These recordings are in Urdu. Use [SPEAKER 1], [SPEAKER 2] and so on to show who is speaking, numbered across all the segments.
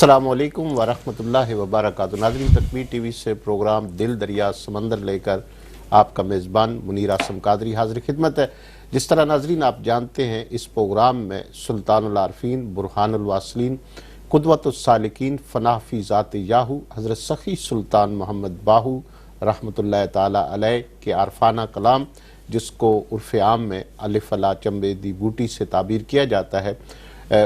[SPEAKER 1] السلام علیکم ورحمۃ اللہ وبرکاتہ۔ ناظرین، تکبیر ٹی وی سے پروگرام دل دریا سمندر لے کر آپ کا میزبان منیر اعظم قادری حاضر خدمت ہے۔ جس طرح ناظرین آپ جانتے ہیں، اس پروگرام میں سلطان العارفین، برہان الواصلین، قدوۃ السالکین، فناء فی ذات یاہو حضرت سخی سلطان محمد باہو رحمۃ اللہ تعالی علیہ کے عارفانہ کلام، جس کو عرف عام میں الف لا چنبے دی بوٹی سے تعبیر کیا جاتا ہے،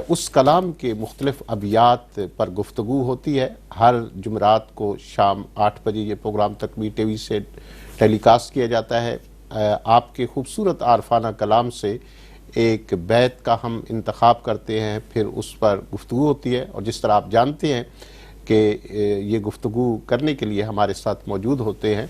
[SPEAKER 1] اس کلام کے مختلف ابیات پر گفتگو ہوتی ہے۔ ہر جمعرات کو شام 8 بجے یہ پروگرام تکبیر ٹی وی سے ٹیلی کاسٹ کیا جاتا ہے۔ آپ کے خوبصورت عارفانہ کلام سے ایک بیت کا ہم انتخاب کرتے ہیں، پھر اس پر گفتگو ہوتی ہے، اور جس طرح آپ جانتے ہیں کہ یہ گفتگو کرنے کے لیے ہمارے ساتھ موجود ہوتے ہیں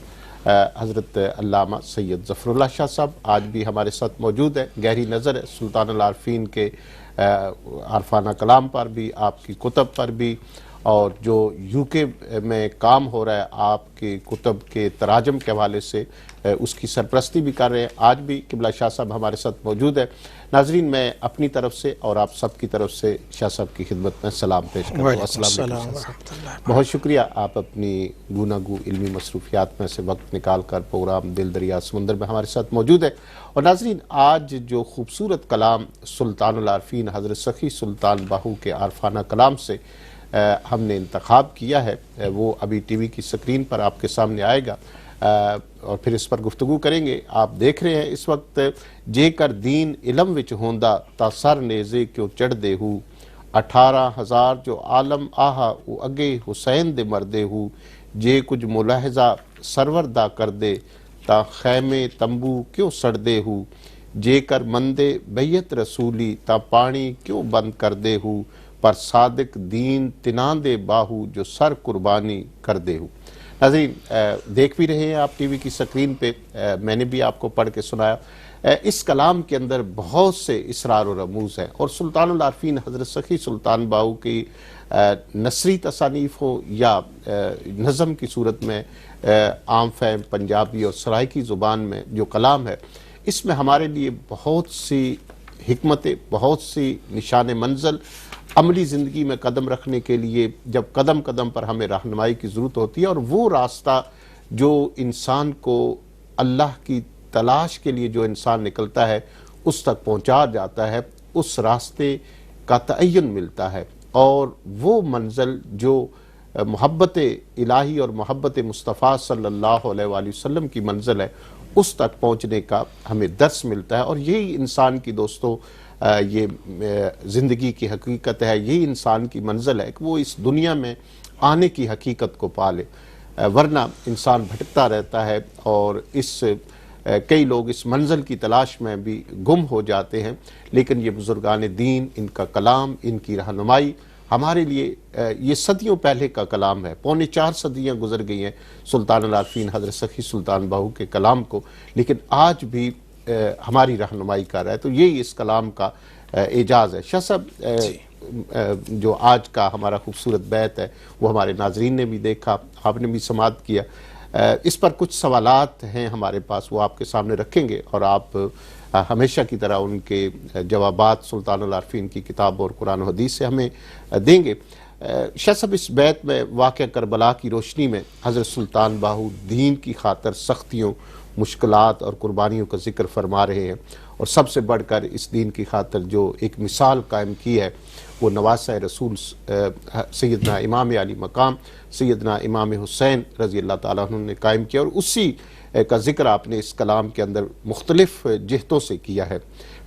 [SPEAKER 1] حضرت علامہ سید ظفر اللہ شاہ صاحب، آج بھی ہمارے ساتھ موجود ہے۔ گہری نظر ہے سلطان العارفین کے عارفانہ کلام پر بھی، آپ کی کتب پر بھی، اور جو UK میں کام ہو رہا ہے آپ کی کتب کے تراجم کے حوالے سے اس کی سرپرستی بھی کر رہے ہیں۔ آج بھی قبلہ شاہ صاحب ہمارے ساتھ موجود ہے۔ ناظرین، میں اپنی طرف سے اور آپ سب کی طرف سے شاہ صاحب کی خدمت میں سلام پیش کرتا ہوں۔ السلام علیکم۔ بہت شکریہ، آپ اپنی گوناگو علمی مصروفیات میں سے وقت نکال کر پروگرام دل دریا سمندر میں ہمارے ساتھ موجود ہے۔ اور ناظرین، آج جو خوبصورت کلام سلطان العارفین حضرت سخی سلطان باہو کے عارفانہ کلام سے ہم نے انتخاب کیا ہے، وہ ابھی ٹی وی کی سکرین پر آپ کے سامنے آئے گا، اور پھر اس پر گفتگو کریں گے۔ آپ دیکھ رہے ہیں اس وقت، جے کر دین علم وچ ہوندا تا سر نیزے کیوں چڑھ دے ہو، 18,000 جو عالم آہا وہ اگے حسین دے مردے ہو، جے کچھ ملاحظہ سرور دا کر دے تا خیمے تمبو کیوں سڑ دے ہو، جے کر مندے بیعت رسولی تا پانی کیوں بند کر دے ہو، پر صادق دین تنان دے باہو جو سر قربانی کر دے ہو۔ ناظرین، دیکھ بھی رہے ہیں آپ ٹی وی کی سکرین پہ، میں نے بھی آپ کو پڑھ کے سنایا۔ اس کلام کے اندر بہت سے اسرار و رموز ہیں، اور سلطان العارفین حضرت سخی سلطان باہو کی نثری تصانیف ہو یا نظم کی صورت میں عام فہم پنجابی اور سرائکی زبان میں جو کلام ہے، اس میں ہمارے لیے بہت سی حکمتیں، بہت سی نشان منزل، عملی زندگی میں قدم رکھنے کے لیے جب قدم قدم پر ہمیں رہنمائی کی ضرورت ہوتی ہے، اور وہ راستہ جو انسان کو اللہ کی تلاش کے لیے جو انسان نکلتا ہے اس تک پہنچا جاتا ہے، اس راستے کا تعین ملتا ہے، اور وہ منزل جو محبت الہی اور محبت مصطفیٰ صلی اللہ علیہ وآلہ وسلم کی منزل ہے، اس تک پہنچنے کا ہمیں درس ملتا ہے۔ اور یہی انسان کی دوستوں یہ زندگی کی حقیقت ہے، یہی انسان کی منزل ہے کہ وہ اس دنیا میں آنے کی حقیقت کو پالے، ورنہ انسان بھٹکتا رہتا ہے، اور کئی لوگ اس منزل کی تلاش میں بھی گم ہو جاتے ہیں۔ لیکن یہ بزرگان دین، ان کا کلام، ان کی رہنمائی ہمارے لیے یہ صدیوں پہلے کا کلام ہے، 4.25 صدیاں گزر گئی ہیں سلطان العارفین حضرت سخی سلطان باہو کے کلام کو، لیکن آج بھی ہماری رہنمائی کر رہا ہے۔ تو یہی اس کلام کا اعجاز ہے۔ شاہ صاحب، جو آج کا ہمارا خوبصورت بیت ہے وہ ہمارے ناظرین نے بھی دیکھا، آپ نے بھی سماعت کیا، اس پر کچھ سوالات ہیں ہمارے پاس، وہ آپ کے سامنے رکھیں گے، اور آپ ہمیشہ کی طرح ان کے جوابات سلطان العارفین کی کتاب اور قرآن و حدیث سے ہمیں دیں گے۔ شاہ صاحب، اس بیت میں واقعہ کربلا کی روشنی میں حضرت سلطان باہو دین کی خاطر سختیوں، مشکلات اور قربانیوں کا ذکر فرما رہے ہیں، اور سب سے بڑھ کر اس دین کی خاطر جو ایک مثال قائم کی ہے وہ نواسہ رسول سیدنا امام علی مقام سیدنا امام حسین رضی اللہ تعالیٰ عنہ نے قائم کیا، اور اسی کا ذکر آپ نے اس کلام کے اندر مختلف جہتوں سے کیا ہے۔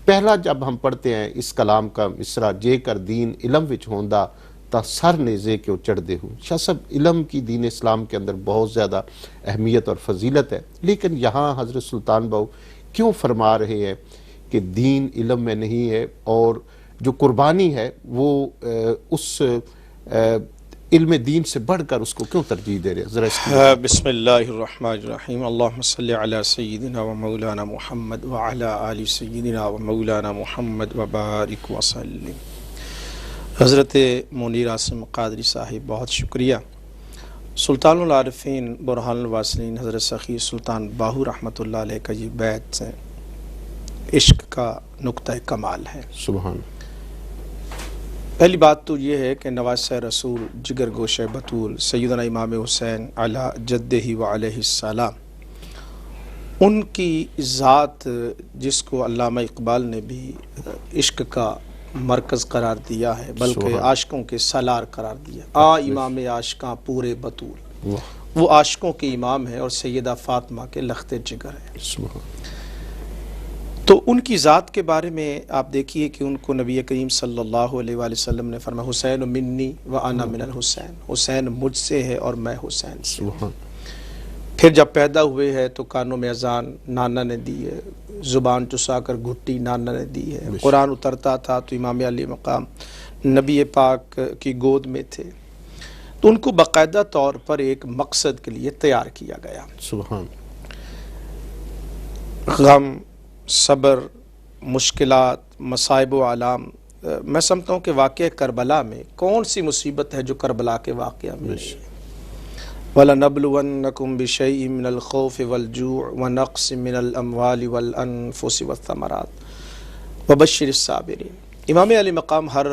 [SPEAKER 1] پہلا جب ہم پڑھتے ہیں اس کلام کا مصرع، جے کر دین علم وچ ہوندا تا سر نیزے کیوں چڑھ دے ہوں۔ شاہ صاحب، علم کی دین اسلام کے اندر بہت زیادہ اہمیت اور فضیلت ہے، لیکن یہاں حضرت سلطان باہو کیوں فرما رہے ہیں کہ دین علم میں نہیں ہے، اور جو قربانی ہے وہ اس علم دین سے بڑھ کر اس کو کیوں ترجیح دے رہے ہیں؟ ذرا اس کی
[SPEAKER 2] بسم اللہ الرحمن الرحیم، اللہم صلی علی سیدنا و مولانا محمد وعلی آل سیدنا و مولانا محمد وبارک وسلم۔ حضرت منیر اعظم قادری صاحب، بہت شکریہ۔ سلطان العارفین برہان الواصلین حضرت سخی سلطان باہو رحمۃ اللہ علیہ کا یہ بیت عشق کا نقطہ کمال ہے۔
[SPEAKER 1] سبحان۔
[SPEAKER 2] پہلی بات تو یہ ہے کہ نواسہ رسول جگر گوشہ بطول سیدنا امام حسین علی جدہ و علیہ السلام، ان کی ذات جس کو علامہ اقبال نے بھی عشق کا مرکز قرار دیا ہے، بلکہ عاشقوں کے سالار قرار دیا، امام عاشقاں پورے بطول، وہ عاشقوں کے امام ہے اور سیدہ فاطمہ کے لخت جگر ہے۔ تو ان کی ذات کے بارے میں آپ دیکھیے کہ ان کو نبی کریم صلی اللہ علیہ وآلہ وسلم نے فرمایا حسین منی و انا من الحسین، حسین مجھ سے ہے اور میں حسین سے ہوں۔ پھر جب پیدا ہوئے ہے تو کانوں میں اذان نانا نے دی ہے، زبان چسا کر گھٹی نانا نے دی ہے، قرآن اترتا تھا تو امام علی مقام نبی پاک کی گود میں تھے، تو ان کو باقاعدہ طور پر ایک مقصد کے لیے تیار کیا گیا۔
[SPEAKER 1] سبحان
[SPEAKER 2] غم، صبر، مشکلات، مصائب و علام، میں سمجھتا ہوں کہ واقعہ کربلا میں کون سی مصیبت ہے جو کربلا کے واقعہ میں ہے؟ وَلَنَبْلُوَنَّكُمْ بِشَيْءٍ مِّنَ الْخَوْفِ وَالْجُوعِ وَنَقْصٍ مِّنَ الْأَمْوَالِ وَالْأَنفُسِ وَالثَّمَرَاتِ وَبَشِّرِ الصَّابِرِينَ۔ امام علی مقام ہر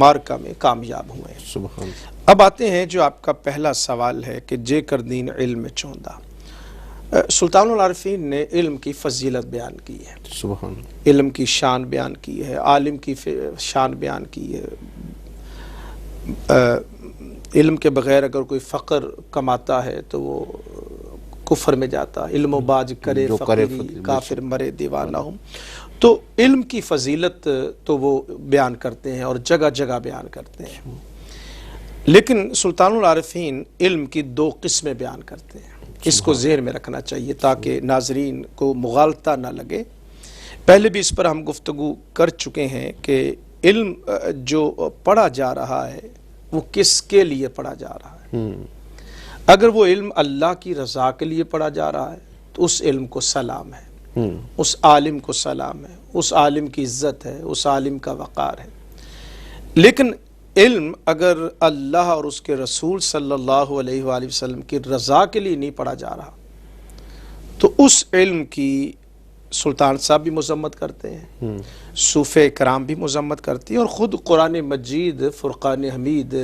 [SPEAKER 2] مارکہ میں کامیاب ہوئے ہیں۔
[SPEAKER 1] سبحان۔
[SPEAKER 2] اب آتے ہیں جو آپ کا پہلا سوال ہے کہ جے کر دین علم چوندہ، سلطان العارفین نے علم کی فضیلت بیان کی ہے،
[SPEAKER 1] سبحان،
[SPEAKER 2] علم کی شان بیان کی ہے، عالم کی شان بیان کی ہے۔ علم کے بغیر اگر کوئی فقر کماتا ہے تو وہ کفر میں جاتا، علم و باج کرے فقیری کافر مرے دیوانہ ہوں۔ تو علم کی فضیلت تو وہ بیان کرتے ہیں اور جگہ جگہ بیان کرتے ہیں، لیکن سلطان العارفین علم کی دو قسمیں بیان کرتے ہیں، اس کو ذہن میں رکھنا چاہیے تاکہ ناظرین کو مغالطہ نہ لگے۔ پہلے بھی اس پر ہم گفتگو کر چکے ہیں کہ علم جو پڑھا جا رہا ہے وہ کس کے لیے پڑھا جا رہا ہے۔ اگر وہ علم اللہ کی رضا کے لیے پڑھا جا رہا ہے تو اس علم کو سلام ہے، اس عالم کو سلام ہے، اس عالم کی عزت ہے، اس عالم کا وقار ہے۔ لیکن علم اگر اللہ اور اس کے رسول صلی اللہ علیہ وآلہ وسلم کی رضا کے لیے نہیں پڑھا جا رہا تو اس علم کی سلطان صاحب بھی مذمت کرتے ہیں، صوفے کرام بھی مذمت کرتی ہیں، اور خود قرآن مجید فرقان حمید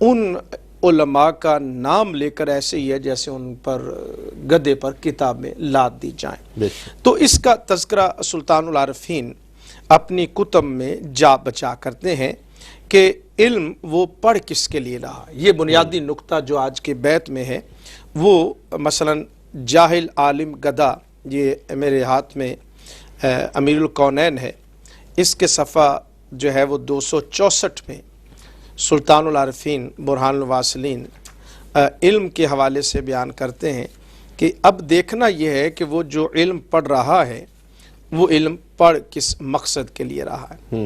[SPEAKER 2] ان علماء کا نام لے کر ایسے ہی ہے جیسے ان پر گدے پر کتاب میں لاد دی جائیں۔ تو اس کا تذکرہ سلطان العارفین اپنی کتب میں جا بچا کرتے ہیں کہ علم وہ پڑھ کس کے لیے رہا۔ یہ بنیادی نقطہ جو آج کے بیت میں ہے وہ مثلا جاہل عالم گدا، یہ میرے ہاتھ میں امیر الکونین ہے، اس کے صفحہ جو ہے وہ 264 میں سلطان العارفین برہان الواصلین علم کے حوالے سے بیان کرتے ہیں کہ اب دیکھنا یہ ہے کہ وہ جو علم پڑھ رہا ہے وہ علم پڑھ کس مقصد کے لیے رہا ہے۔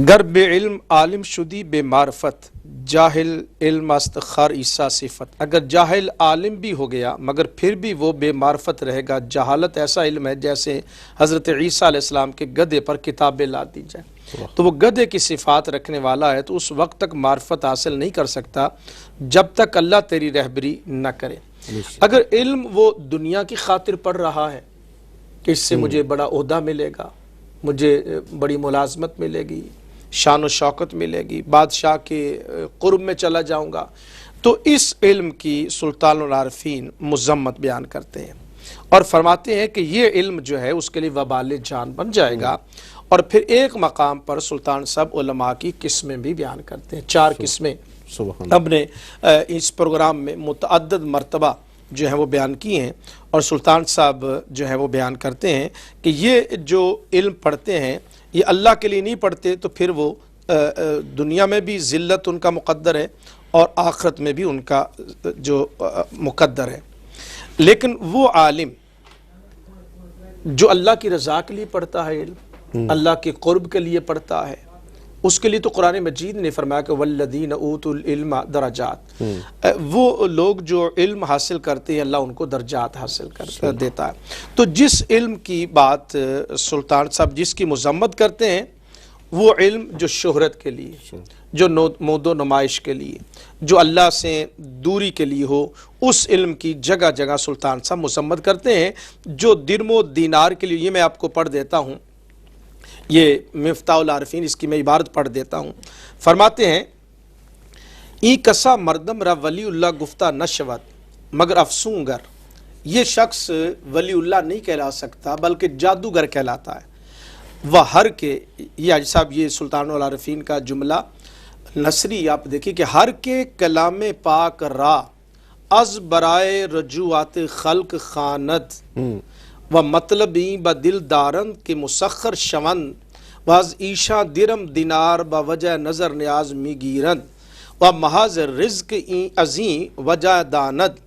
[SPEAKER 2] گر بے علم عالم شدی بے معرفت، جاہل علم است خر عیسیٰ صفت۔ اگر جاہل عالم بھی ہو گیا مگر پھر بھی وہ بے معرفت رہے گا۔ جہالت ایسا علم ہے جیسے حضرت عیسیٰ علیہ السلام کے گدھے پر کتابیں لا دی جائیں، تو وہ گدھے کی صفات رکھنے والا ہے، تو اس وقت تک معرفت حاصل نہیں کر سکتا جب تک اللہ تیری رہبری نہ کرے۔ اگر علم وہ دنیا کی خاطر پڑھ رہا ہے کہ اس سے مجھے بڑا عہدہ ملے گا، مجھے بڑی ملازمت ملے گی، شان و شوکت ملے گی، بادشاہ کے قرب میں چلا جاؤں گا، تو اس علم کی سلطان العارفین مذمت بیان کرتے ہیں اور فرماتے ہیں کہ یہ علم جو ہے اس کے لیے وبال جان بن جائے گا۔ اور پھر ایک مقام پر سلطان صاحب علماء کی قسمیں بھی بیان کرتے ہیں، 4 قسمیں ہم نے اس پروگرام میں متعدد مرتبہ جو ہے وہ بیان کی ہیں، اور سلطان صاحب جو ہے وہ بیان کرتے ہیں کہ یہ جو علم پڑھتے ہیں یہ اللہ کے لیے نہیں پڑھتے، تو پھر وہ دنیا میں بھی ذلت ان کا مقدر ہے اور آخرت میں بھی ان کا جو مقدر ہے۔ لیکن وہ عالم جو اللہ کی رضا کے لیے پڑھتا ہے، علم اللہ کے قرب کے لیے پڑھتا ہے، اس کے لیے تو قرآن مجید نے فرمایا کہ والذین اوتوا العلم درجات، وہ لوگ جو علم حاصل کرتے ہیں اللہ ان کو درجات حاصل کر دیتا ہے۔ تو جس علم کی بات سلطان صاحب جس کی مذمت کرتے ہیں وہ علم جو شہرت کے لیے، جو مود و نمائش کے لیے، جو اللہ سے دوری کے لیے ہو، اس علم کی جگہ جگہ سلطان صاحب مذمت کرتے ہیں۔ جو درم و دینار کے لیے، یہ میں آپ کو پڑھ دیتا ہوں، یہ مفتاح العارفین، اس کی میں عبارت پڑھ دیتا ہوں. فرماتے ہیں ای کسا مردم را ولی اللہ گفتہ نشود مگر افسونگر. یہ شخص ولی اللہ نہیں کہلا سکتا بلکہ جادوگر کہلاتا ہے. وہ ہر کے، یہ حاجی صاحب یہ سلطان العارفین کا جملہ نثری آپ دیکھیں کہ ہر کے کلام پاک را از برائے رجوعات خلق خانت و مطلبی با دل دارند کے مسخر شوند و از ایشا درم دینار با وجہ نظر نیاز می گیرند و محاذ رزق عظیم وجہ داند.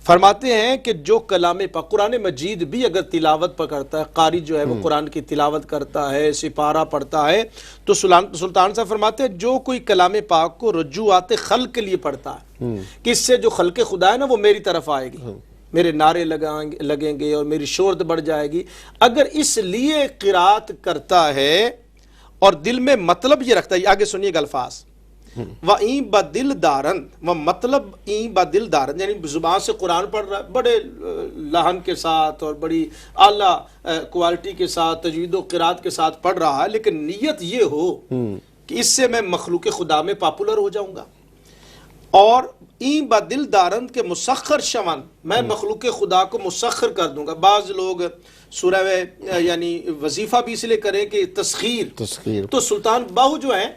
[SPEAKER 2] فرماتے ہیں کہ جو کلام پاک، قرآن مجید بھی اگر تلاوت پر کرتا ہے، قاری جو ہے وہ قرآن کی تلاوت کرتا ہے، سپارہ پڑھتا ہے، تو سلطان صاحب فرماتے ہیں جو کوئی کلام پاک کو رجوعات خلق کے لیے پڑھتا ہے کہ اس سے جو خلق خدا ہے نا وہ میری طرف آئے گی، میرے نعرے لگیں گے اور میری شہرت بڑھ جائے گی، اگر اس لیے قرات کرتا ہے اور دل میں مطلب یہ رکھتا ہے، آگے سنیے گا الفاظ، وَإِن بَدِلْ دَارَن، وہ مطلب این بدل دارن، یعنی زبان سے قرآن پڑھ رہا ہے بڑے لحن کے ساتھ اور بڑی اعلیٰ کوالٹی کے ساتھ، تجوید و قرات کے ساتھ پڑھ رہا ہے، لیکن نیت یہ ہو کہ اس سے میں مخلوق خدا میں پاپولر ہو جاؤں گا. اور این بدل دارن کے مسخر شون، میں مخلوق خدا کو مسخر کر دوں گا. بعض لوگ سورہ یعنی وظیفہ بھی اس لیے کریں کہ تسخیر، تو سلطان باہو جو ہیں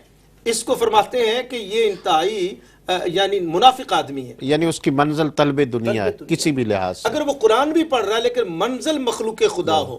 [SPEAKER 2] اس کو فرماتے ہیں کہ یہ انتہائی یعنی منافق آدمی ہے،
[SPEAKER 1] یعنی اس کی منزل طلب دنیا ہے کسی بھی لحاظ سے. اگر
[SPEAKER 2] وہ قرآن بھی پڑھ رہا ہے لیکن منزل مخلوق خدا ہو،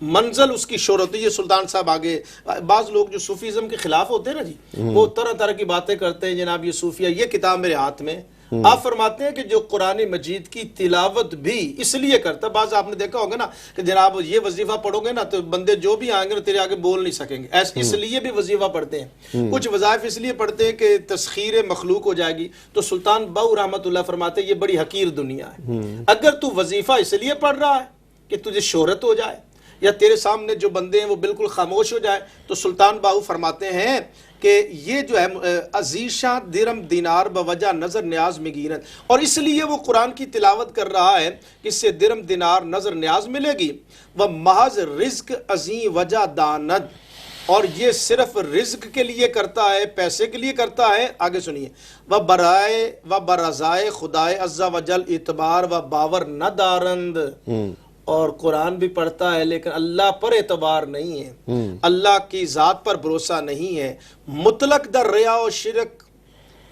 [SPEAKER 2] منزل اس کی شہرت. یہ سلطان صاحب آگے بعض لوگ جو صوفیزم کے خلاف ہوتے ہیں نا جی، وہ طرح طرح کی باتیں کرتے ہیں. جناب یہ صوفیہ، یہ کتاب میرے ہاتھ میں، آپ فرماتے ہیں کہ جو قرآن مجید کی تلاوت بھی اس لیے کرتا ہے. بعض آپ نے دیکھا ہوگا نا کہ جناب یہ وظیفہ پڑھو گے نا تو بندے جو بھی آئیں گے نا تیرے آگے بول نہیں سکیں گے، اس لیے بھی وظیفہ پڑھتے ہیں. کچھ وظائف اس لیے پڑھتے ہیں کہ تسخیر مخلوق ہو جائے گی. تو سلطان باہو رحمۃ اللہ فرماتے ہیں یہ بڑی حقیر دنیا ہے. اگر تو وظیفہ اس لیے پڑھ رہا ہے کہ تجھے شہرت ہو جائے یا تیرے سامنے جو بندے ہیں وہ بالکل خاموش ہو جائے، تو سلطان باہو فرماتے ہیں کہ یہ جو ہے عزیشہ درم دینار بوجہ نظر نیاز میں گیرن، اور اس لیے وہ قرآن کی تلاوت کر رہا ہے کہ اس سے درم دینار نظر نیاز ملے گی. وہ محض رزق عظیم وجہ داند، اور یہ صرف رزق کے لیے کرتا ہے، پیسے کے لیے کرتا ہے. آگے سنیے، وہ برائے و برضائے خدائے عز و جل اعتبار و باور نہ دارند، اور قرآن بھی پڑھتا ہے لیکن اللہ پر اعتبار نہیں ہے، اللہ کی ذات پر بھروسہ نہیں ہے. مطلق در ریا و شرک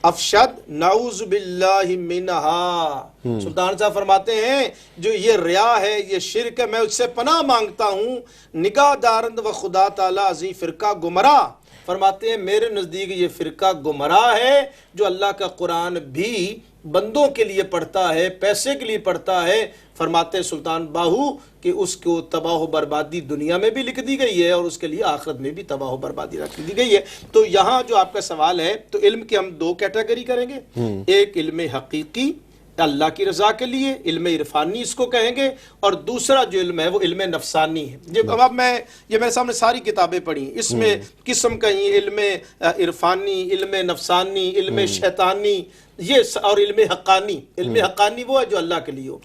[SPEAKER 2] افشد نعوذ باللہ منہا. سلطان صاحب فرماتے ہیں جو یہ ریا ہے، یہ شرک ہے، میں اس سے پناہ مانگتا ہوں. نگاہ دارند و خدا تعالی عظیم فرقہ گمراہ. فرماتے ہیں میرے نزدیک یہ فرقہ گمراہ ہے جو اللہ کا قرآن بھی بندوں کے لیے پڑھتا ہے، پیسے کے لیے پڑھتا ہے. فرماتے ہیں سلطان باہو کہ اس کو تباہ و بربادی دنیا میں بھی لکھ دی گئی ہے اور اس کے لیے آخرت میں بھی تباہ و بربادی رکھ دی گئی ہے. تو یہاں جو آپ کا سوال ہے، تو علم کے ہم دو کیٹیگری کریں گے. ایک علم حقیقی اللہ کی رضا کے لیے، علم عرفانی اس کو کہیں گے، اور دوسرا جو علم ہے وہ علم نفسانی ہے. جب اب یہ میرے سامنے ساری کتابیں پڑھی، اس میں قسم کہیں علم عرفانی، علم نفسانی، علم شیطانی، یہ اور علم حقانی. علم حقانی وہ ہے جو اللہ کے لیے ہو،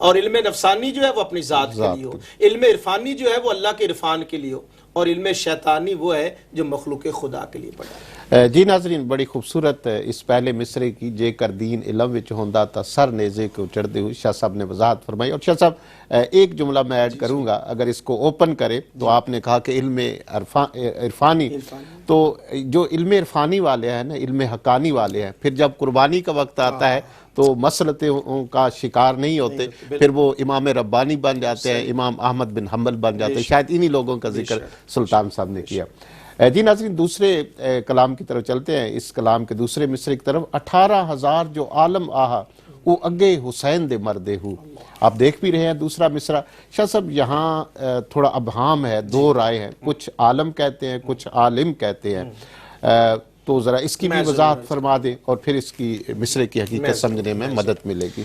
[SPEAKER 2] اور علم نفسانی جو ہے وہ اپنی ذات کے لیے ہو. علم عرفانی جو ہے وہ اللہ کے عرفان کے لیے ہو، اور علم شیطانی وہ ہے جو مخلوق خدا کے لیے پڑھا.
[SPEAKER 1] جی ناظرین، بڑی خوبصورت اس پہلے مصرے کی جے کر دین علم وچ ہوندا تا سر نیزے کو چڑھتے ہوئے شاہ صاحب نے وضاحت فرمائی. اور شاہ صاحب ایک جملہ میں ایڈ کروں گا، اگر اس کو اوپن کرے تو آپ نے کہا کہ علم عرفانی، تو جو علم عرفانی والے ہیں نا، علم حقانی والے ہیں، پھر جب قربانی کا وقت آتا ہے تو مسلطوں کا شکار نہیں ہوتے، پھر وہ امام ربانی بن جاتے ہیں، امام احمد بن حنبل بن جاتے ہیں. شاید انہی لوگوں کا ذکر سلطان صاحب نے کیا. جی ناظرین، دوسرے کلام کی طرف چلتے ہیں. اس کلام کے دوسرے مصرے کی طرف. 18,000 جو عالم آہا وہ اگے حسین دے مردے ہو. آپ دیکھ بھی رہے ہیں دوسرا مصرع. شاہ صاحب یہاں تھوڑا ابہام ہے، دو رائے ہیں، کچھ عالم کہتے ہیں، کچھ عالم کہتے ہیں. تو ذرا اس کی بھی وضاحت فرما دیں اور پھر اس کی مصرے کی حقیقت سمجھنے میں مدد ملے گی.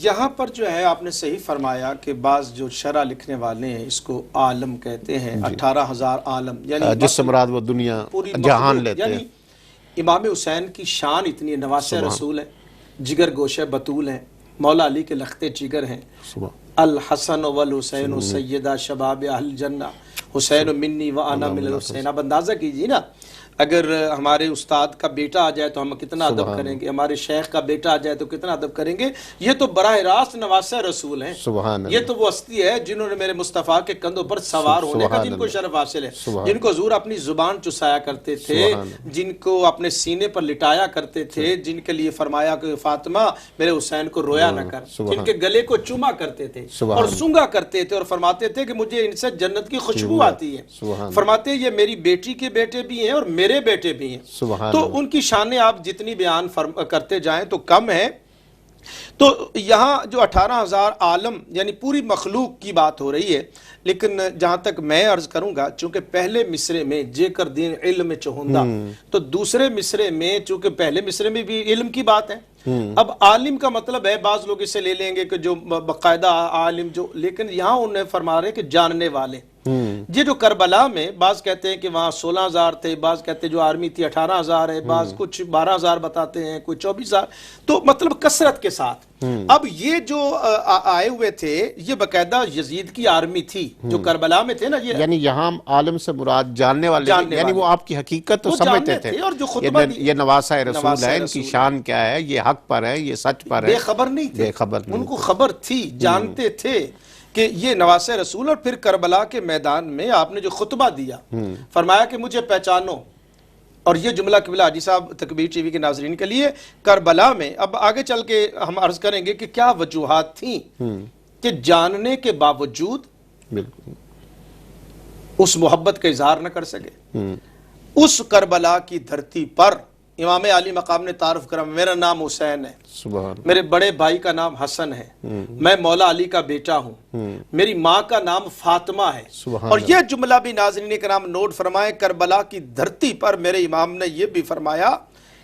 [SPEAKER 2] یہاں پر جو ہے آپ نے صحیح فرمایا کہ بعض جو شرح لکھنے والے ہیں اس کو عالم کہتے ہیں. 18,000 عالم یعنی
[SPEAKER 1] جس سے مراد وہ دنیا جہان لیتے ہیں.
[SPEAKER 2] امام حسین کی شان اتنی ہے، نواسہ رسول ہے، جگر گوشہ بطول ہیں، مولا علی کے لخت جگر ہیں، الحسن والحسین سیدہ شباب اہل جنہ حسین منی و انا من الحسین. اب اندازہ کیجیے نا، اگر ہمارے استاد کا بیٹا آ جائے تو ہم کتنا ادب کریں گے، ہمارے شیخ کا بیٹا آ جائے تو کتنا ادب کریں گے. یہ تو براہ راست نواسہ رسول ہیں. یہ تو وہ ہستی ہے جنہوں نے میرے مصطفیٰ کے کندھوں پر سوار ہونے کا جن کو شرف حاصل ہے، جن کو حضور اپنی زبان چسایا کرتے تھے، جن کو اپنے سینے پر لٹایا کرتے تھے، جن کے لیے فرمایا کہ فاطمہ میرے حسین کو رویا نہ کر، جن کے گلے کو چوما کرتے تھے اور سونگا کرتے تھے اور فرماتے تھے کہ مجھے ان سے جنت کی خوشبو آتی ہے. فرماتے یہ میری بیٹی کے بیٹے بھی ہیں اور میرے بیٹے بھی ہیں. تو ان کی شانیں آپ جتنی بیان کرتے جائیں تو کم ہے. تو یہاں جو 18,000 عالم یعنی پوری مخلوق کی بات ہو رہی ہے، لیکن جہاں تک میں عرض کروں گا، چونکہ پہلے مصرے میں جے کر دین علم چہندہ، تو دوسرے مصرے میں چونکہ پہلے مصرے میں بھی علم کی بات ہے. اب عالم کا مطلب ہے، بعض لوگ اسے لے لیں گے کہ جو باقاعدہ عالم جو، لیکن یہاں انہیں فرما رہے کہ جاننے والے. یہ جو کربلا میں بعض کہتے ہیں کہ وہاں 16,000 تھے، بعض کہتے ہیں جو آرمی تھی 18,000 ہے، بعض کچھ 12,000 بتاتے ہیں، کوئی 24,000، تو مطلب کثرت کے ساتھ. اب یہ جو آئے ہوئے تھے یہ باقاعدہ یزید کی آرمی تھی جو کربلا میں تھے نا. یہ
[SPEAKER 1] یعنی یہاں عالم سے مراد جاننے والے، یعنی وہ آپ کی حقیقت تو سمجھتے تھے،
[SPEAKER 2] اور جو خطبہ
[SPEAKER 1] یہ نواسہ رسول ہے، ان کی شان کیا ہے، یہ حق پر ہے، یہ سچ پر ہے.
[SPEAKER 2] بے خبر نہیں تھے، ان کو خبر تھی، جانتے تھے کہ یہ نواسہ رسول. اور پھر کربلا کے میدان میں آپ نے جو خطبہ دیا، فرمایا کہ مجھے پہچانو. اور یہ جملہ قبلہ حاجی صاحب تکبیر ٹی وی کے ناظرین کے لیے کربلا میں، اب آگے چل کے ہم عرض کریں گے کہ کیا وجوہات تھیں کہ جاننے کے باوجود اس محبت کا اظہار نہ کر سکے. اس کربلا کی دھرتی پر امام علی مقام نے تعارف کرا، میرا نام حسین ہے، میرے بڑے بھائی کا نام حسن ہے، میں مولا علی کا بیٹا ہوں، میری ماں کا نام فاطمہ ہے. اور یہ جملہ بھی ناظرین کرام نوٹ فرمائے، کربلا کی دھرتی پر میرے امام نے یہ بھی فرمایا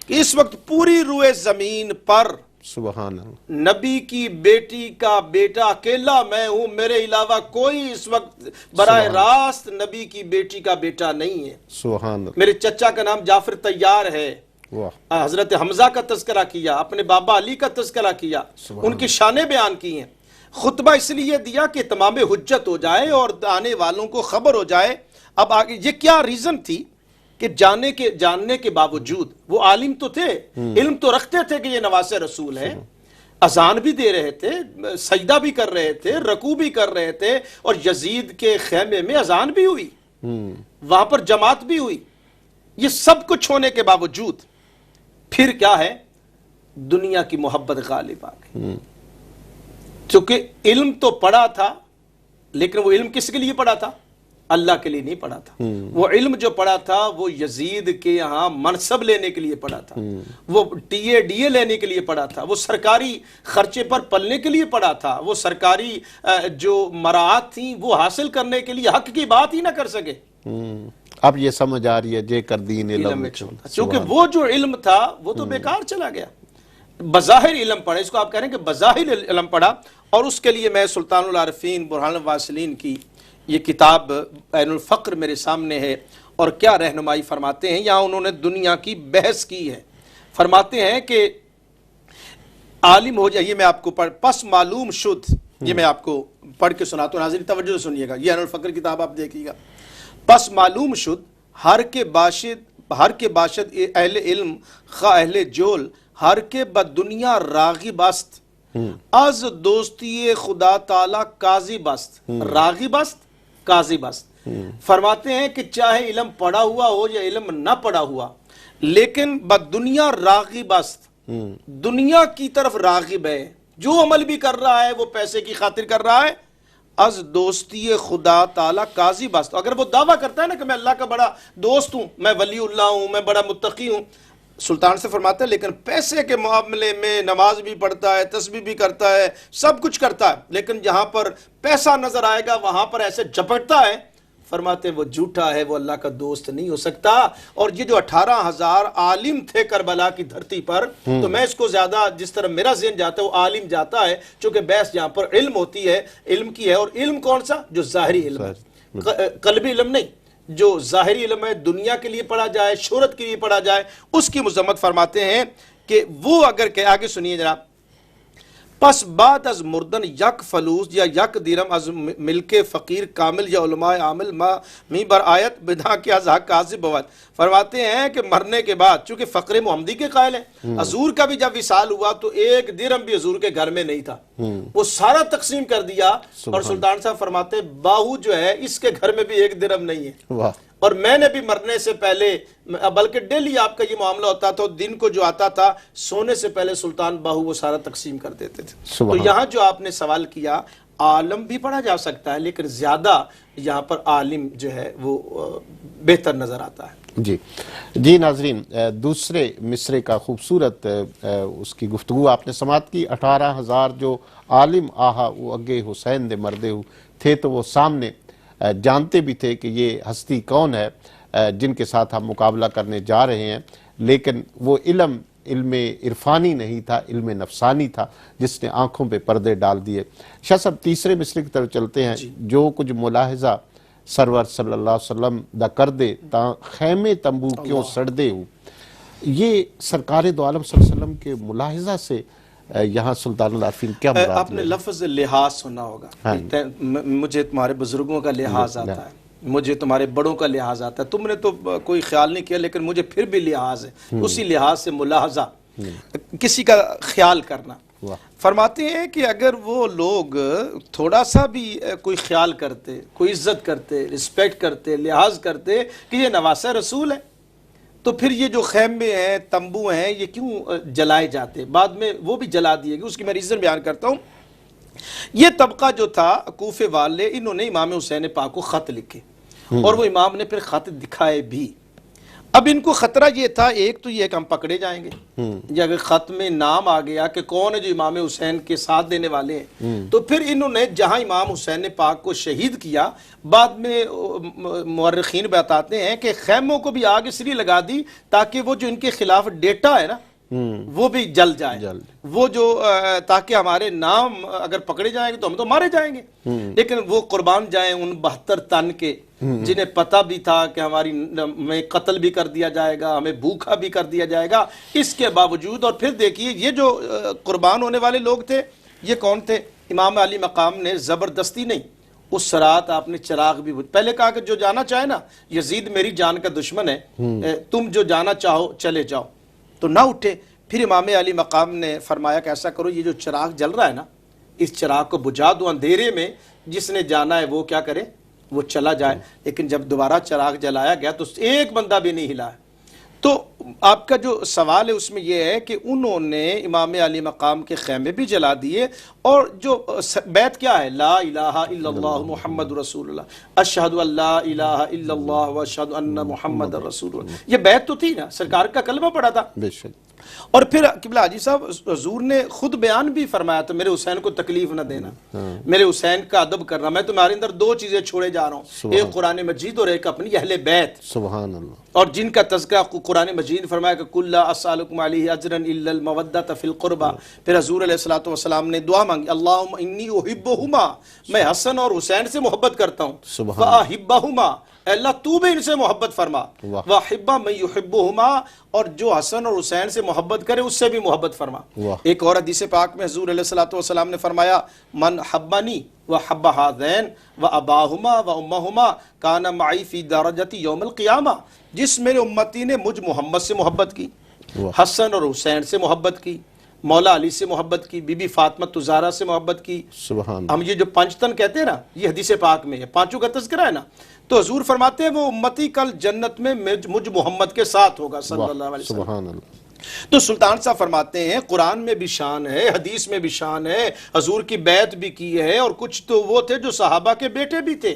[SPEAKER 2] کہ اس وقت پوری روئے زمین پر
[SPEAKER 1] سبحان اللہ
[SPEAKER 2] نبی کی بیٹی کا بیٹا اکیلا میں ہوں، میرے علاوہ کوئی اس وقت براہ راست نبی کی بیٹی کا بیٹا نہیں ہے.
[SPEAKER 1] سبحان اللہ.
[SPEAKER 2] میرے چچا کا نام جعفر طیار ہے، حضرت حمزہ کا تذکرہ کیا، اپنے بابا علی کا تذکرہ کیا، ان کی شانیں بیان کی ہیں. خطبہ اس لیے دیا کہ تمام حجت ہو جائے اور آنے والوں کو خبر ہو جائے. اب آگے یہ کیا ریزن تھی کہ جاننے کے باوجود وہ عالم تو تھے، علم تو رکھتے تھے کہ یہ نواسہ رسول ہے، اذان بھی دے رہے تھے، سجدہ بھی کر رہے تھے، رکوع بھی کر رہے تھے، اور یزید کے خیمے میں اذان بھی ہوئی، وہاں پر جماعت بھی ہوئی. یہ سب کچھ ہونے کے باوجود پھر کیا ہے، دنیا کی محبت غالب آ گئی. چونکہ علم تو پڑھا تھا، لیکن وہ علم کس کے لیے پڑھا تھا؟ اللہ کے لیے نہیں پڑھا تھا. وہ علم جو پڑھا تھا وہ یزید کے یہاں منصب لینے کے لیے پڑھا تھا، وہ ٹی اے لینے کے لیے پڑھا تھا، وہ سرکاری خرچے پر پلنے کے لیے پڑھا تھا، وہ سرکاری جو مراعات تھیں وہ حاصل کرنے کے لیے حق کی بات ہی نہ کر سکے.
[SPEAKER 1] اب یہ سمجھ آ رہی ہے جے کر دین علم،
[SPEAKER 2] چونکہ وہ جو علم تھا وہ تو بیکار چلا گیا. بظاہر علم پڑھا، اس کو آپ کہہ رہے ہیں کہ بظاہر علم پڑھا. اور اس کے لیے میں سلطان العارفین برہان الواصلین کی یہ کتاب عین الفقر میرے سامنے ہے، اور کیا رہنمائی فرماتے ہیں. یہاں انہوں نے دنیا کی بحث کی ہے. فرماتے ہیں کہ عالم ہو جائے، یہ میں آپ کو پس معلوم شد، یہ میں آپ کو پڑھ کے سناتا ہوں، ناظرین توجہ سے سنیے گا. یہ عین الفقر کتاب آپ دیکھیے گا. پس معلوم شد ہر کے باشد اہل علم خواہ اہل جول، ہر کے بدنیا راغب است، از دوستی خدا تعالی کاذب است. راغب است، کاذب است. فرماتے ہیں کہ چاہے علم پڑھا ہوا ہو یا علم نہ پڑھا ہوا، لیکن بدنیا راغب است، دنیا کی طرف راغب ہے، جو عمل بھی کر رہا ہے وہ پیسے کی خاطر کر رہا ہے. از دوستی خدا تعالی کاذب است. اگر وہ دعویٰ کرتا ہے نا کہ میں اللہ کا بڑا دوست ہوں، میں ولی اللہ ہوں، میں بڑا متقی ہوں، سلطان سے فرماتا ہے لیکن پیسے کے معاملے میں نماز بھی پڑھتا ہے، تسبیح بھی کرتا ہے، سب کچھ کرتا ہے، لیکن جہاں پر پیسہ نظر آئے گا وہاں پر ایسے جھپٹتا ہے، فرماتے ہیں وہ جھوٹا ہے، وہ اللہ کا دوست نہیں ہو سکتا. اور یہ جو 18,000 عالم تھے کربلا کی دھرتی پر، تو میں اس کو زیادہ جس طرح میرا ذہن جاتا ہے وہ عالم جاتا ہے، چونکہ بحث جہاں پر علم ہوتی ہے، علم کی ہے. اور علم کون سا؟ جو ظاہری علم ہے، قلبی علم نہیں. جو ظاہری علم ہے، دنیا کے لیے پڑھا جائے، شہرت کے لیے پڑھا جائے، اس کی مذمت فرماتے ہیں کہ وہ اگر کہ آگے سنیے جناب. پس بعد از مردن یک فلوس یا یک درم از ملک فقیر کامل یا علماء عامل ما می بر آیت بدا کے از حق قاضی بود. فرماتے ہیں کہ مرنے کے بعد چونکہ فقر محمدی کے قائل ہیں، حضور کا بھی جب وصال ہوا تو ایک درم بھی حضور کے گھر میں نہیں تھا، وہ سارا تقسیم کر دیا. اور سلطان صاحب فرماتے ہیں باہو جو ہے اس کے گھر میں بھی ایک درم نہیں ہے. اور میں نے بھی مرنے سے پہلے، بلکہ ڈیلی آپ کا یہ معاملہ ہوتا تھا، دن کو جو آتا تھا سونے سے پہلے سلطان باہو وہ سارا تقسیم کر دیتے تھے. تو یہاں جو آپ نے سوال کیا، عالم بھی پڑھا جا سکتا ہے لیکن زیادہ یہاں پر عالم جو ہے وہ بہتر نظر آتا ہے.
[SPEAKER 1] جی ناظرین، دوسرے مصرے کا خوبصورت اس کی گفتگو آپ نے سماعت کی. 18,000 جو عالم آہا وہ اگے حسین دے مردے ہو تھے تو وہ سامنے جانتے بھی تھے کہ یہ ہستی کون ہے جن کے ساتھ ہم مقابلہ کرنے جا رہے ہیں، لیکن وہ علم عرفانی نہیں تھا، علم نفسانی تھا جس نے آنکھوں پہ پردے ڈال دیے. شاہ صاحب تیسرے مصرے کی طرف چلتے ہیں. جو کچھ ملاحظہ سرور صلی اللہ علیہ وسلم دا کر دے تا خیمے تمبو کیوں سڑ دے ہو، یہ سرکار دو عالم صلی اللہ علیہ وسلم کے ملاحظہ سے یہاں سلطان العارفین کیا مراد ہے؟
[SPEAKER 2] آپ نے لفظ لحاظ سنا ہوگا، مجھے تمہارے بزرگوں کا لحاظ آتا ہے، مجھے تمہارے بڑوں کا لحاظ آتا ہے، تم نے تو کوئی خیال نہیں کیا لیکن مجھے پھر بھی لحاظ ہے. اسی لحاظ سے ملاحظہ، کسی کا خیال کرنا. فرماتے ہیں کہ اگر وہ لوگ تھوڑا سا بھی کوئی خیال کرتے، کوئی عزت کرتے، رسپیکٹ کرتے، لحاظ کرتے کہ یہ نواسہ رسول ہے، تو پھر یہ جو خیمے ہیں، تمبو ہیں، یہ کیوں جلائے جاتے؟ بعد میں وہ بھی جلا دیے گئے. اس کی میں ریزن بیان کرتا ہوں. یہ طبقہ جو تھا کوفے والے، انہوں نے امام حسین پاک کو خط لکھے اور وہ امام نے پھر خط دکھائے بھی. اب ان کو خطرہ یہ تھا، ایک تو یہ کہ ہم پکڑے جائیں گے، یا اگر خط میں نام آ گیا کہ کون ہے جو امام حسین کے ساتھ دینے والے ہیں، تو پھر انہوں نے جہاں امام حسین پاک کو شہید کیا، بعد میں مورخین بتاتے ہیں کہ خیموں کو بھی آگ اس لیے لگا دی تاکہ وہ جو ان کے خلاف ڈیٹا ہے نا وہ بھی جل جائے، وہ جو تاکہ ہمارے نام اگر پکڑے جائیں گے تو ہم تو مارے جائیں گے. لیکن وہ قربان جائیں ان 72 تن کے جنہیں پتہ بھی تھا کہ ہمیں قتل بھی کر دیا جائے گا، ہمیں بھوکا بھی کر دیا جائے گا، اس کے باوجود. اور پھر دیکھیے یہ جو قربان ہونے والے لوگ تھے یہ کون تھے؟ امام علی مقام نے زبردستی نہیں، اس صراط آپ نے چراغ بھی پہلے کہا کہ جو جانا چاہے نا، یزید میری جان کا دشمن ہے، تم جو جانا چاہو چلے جاؤ، تو نہ اٹھے. پھر امام علی مقام نے فرمایا کہ ایسا کرو، یہ جو چراغ جل رہا ہے نا اس چراغ کو بجھا دو، اندھیرے میں جس نے جانا ہے وہ کیا کرے، وہ چلا جائے. لیکن جب دوبارہ چراغ جلایا گیا تو ایک بندہ بھی نہیں ہلا ہے. تو آپ کا جو سوال ہے اس میں یہ ہے کہ انہوں نے امام علی مقام کے خیمے بھی جلا دیے، اور جو بیت کیا ہے، لا الہ الا اللہ محمد رسول اللہ، اشہد ان لا الہ الا اللہ واشہد ان محمد رسول اللہ، یہ بیت تو تھی نا، سرکار کا کلمہ پڑا تھا.
[SPEAKER 1] بے شک.
[SPEAKER 2] اور پھر قبلہ حاجی صاحب حضور نے خود بیان بھی فرمایا تھا، میرے حسین کو تکلیف نہ دینا، میرے حسین کا ادب کرنا، میں تمہارے اندر 2 چیزیں چھوڑے جا رہا ہوں، ایک قرآن مجید اور ایک اپنی اہل بیت،
[SPEAKER 1] سبحان اللہ،
[SPEAKER 2] اور جن کا تذکرہ قرآن مجید فرمایا کہ قل لا اسألکم علیہ اجرا الا المودۃ فی القربى. پھر حضور علیہ الصلوۃ والسلام نے دعا مانگی، اللہم انی احبہما، میں حسن اور حسین سے محبت کرتا ہوں، فاحبہما، اللہ تو بھی ان سے محبت فرما، وَحِبَّ مَن يُحِبُّهُمَا، اور جو حسن اور حسین سے محبت کرے اس سے بھی محبت فرما. ایک اور حدیث پاک میں حضور علیہ الصلوۃ نے فرمایا، من حبنی وحب ہذین واباہما وامہما کان معی فی درجتی یوم القیامہ. جس میرے امتی نے مجھ محمد سے محبت کی، حسن اور حسین سے محبت کی، مولا علی سے محبت کی، بی بی فاطمہ الزہرا سے محبت کی، سبحان. ہم یہ جو 5 تن کہتے ہیں نا، یہ حدیث پاک میں ہے، 5 کا تذکرہ ہے نا. تو حضور فرماتے ہیں وہ امتی کل جنت میں مجھ محمد کے ساتھ ہوگا صلی اللہ علیہ وسلم. سبحان اللہ. تو سلطان صاحب فرماتے ہیں قرآن میں بھی شان ہے، حدیث میں بھی شان ہے، حضور کی بیعت بھی کی ہے، اور کچھ تو وہ تھے جو صحابہ کے بیٹے بھی تھے،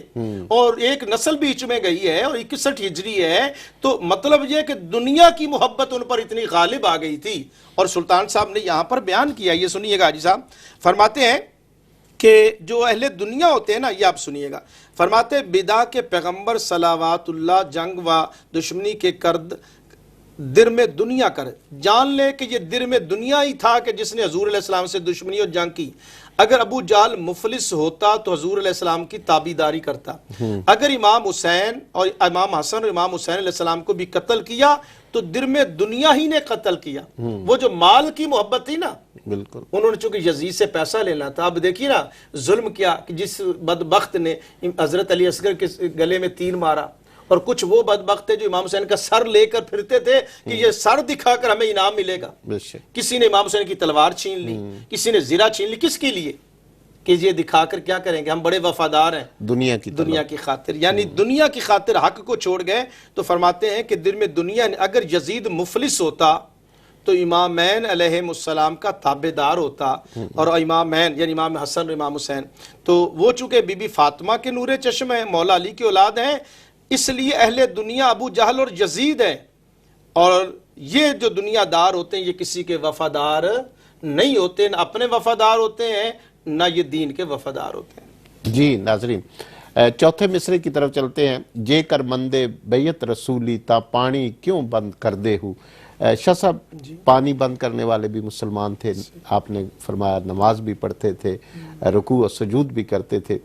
[SPEAKER 2] اور ایک نسل بیچ میں گئی ہے، اور 61 ہجری ہے. تو مطلب یہ کہ دنیا کی محبت ان پر اتنی غالب آ گئی تھی. اور سلطان صاحب نے یہاں پر بیان کیا، یہ سنیے گا حاجی صاحب. فرماتے ہیں کہ جو اہل دنیا ہوتے ہیں نا، یہ آپ سنیے گا، فرماتے ہیں بدا کے پیغمبر صلوات اللہ جنگ و دشمنی کے کرد در میں دنیا کر، جان لے کہ یہ در میں دنیا ہی تھا کہ جس نے حضور علیہ السلام سے دشمنی اور جنگ کی. اگر ابو جہل مفلس ہوتا تو حضور علیہ السلام کی تابعداری کرتا. اگر امام حسین اور امام حسن اور امام حسین علیہ السلام کو بھی قتل کیا تو درم دنیا ہی نے قتل کیا. وہ جو مال کی محبت تھی نا،
[SPEAKER 1] بالکل
[SPEAKER 2] انہوں نے چونکہ یزید سے پیسہ لینا تھا. اب دیکھیے نا ظلم کیا کہ جس بدبخت نے حضرت علی اصغر کے گلے میں تیر مارا، اور کچھ وہ بدبخت تھے جو امام حسین کا سر لے کر پھرتے تھے کہ یہ سر دکھا کر ہمیں انعام ملے گا. کسی نے امام حسین کی تلوار چھین لی، کسی نے زرہ چھین لی. کس کے لیے؟ کہ یہ دکھا کر کیا کریں گے، ہم بڑے وفادار ہیں دنیا کی خاطر. یعنی دنیا کی خاطر حق کو چھوڑ گئے. تو فرماتے ہیں کہ دل میں دنیا نے، اگر یزید مفلس ہوتا تو امامین علیہ السلام کا تابعدار ہوتا. اور امامین یعنی امام حسن اور امام حسین تو وہ چونکہ بی بی فاطمہ کے نور چشم ہیں، مولا علی کی اولاد ہیں، اس لیے اہل دنیا ابو جہل اور یزید ہیں. اور یہ جو دنیا دار ہوتے ہیں یہ کسی کے وفادار نہیں ہوتے، نہ اپنے وفادار ہوتے ہیں نہ یہ دین کے وفادار ہوتے ہیں.
[SPEAKER 1] جی ناظرین، چوتھے مصرے کی طرف چلتے ہیں. جے کر مندے بیعت رسولی تا پانی کیوں بند کر دے ہو. شاہ صاحب، پانی بند کرنے والے بھی مسلمان تھے، آپ نے فرمایا نماز بھی پڑھتے تھے، رکوع و سجود بھی کرتے تھے.